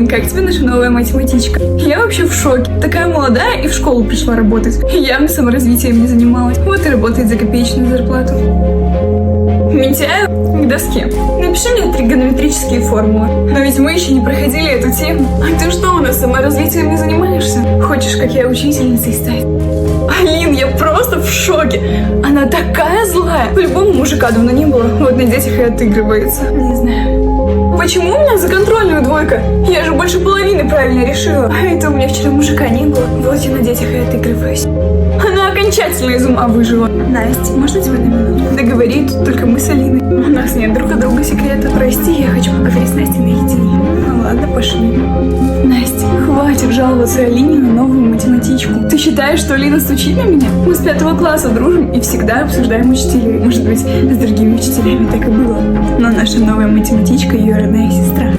как тебе наша новая математичка? Я вообще в шоке. Такая молодая и в школу пришла работать. Явно саморазвитием не занималась. Вот и работает за копеечную зарплату. Митяю к доске. Напиши мне тригонометрические формулы. Но ведь мы еще не проходили эту тему. А ты что, у нас саморазвитием не занимаешься? Хочешь, как я, учительницей стать? Алин, я просто в шоке. Она такая злая. По-любому мужика давно не было. Вот на детях и отыгрывается. Не знаю. Почему у меня за контрольную двойка? Я же больше половины правильно решила. А это у меня вчера мужика не было. Вот я на детях и отыгрываюсь. Она окончательно из ума выжила. Настя, можно тебя на минуту? Да говори, тут только мы с Алиной. У нас нет друг от друга секрета. Прости, я хочу поговорить с Настей наедине. Ну ладно, пошли. Настя, хватит жаловаться Алине на новую математичку. Ты считаешь, что Алина стучит на меня? Мы с 5 класса дружим и всегда обсуждаем учителей. Может быть, с другими учителями так и было. Но наша новая математичка ее родная сестра.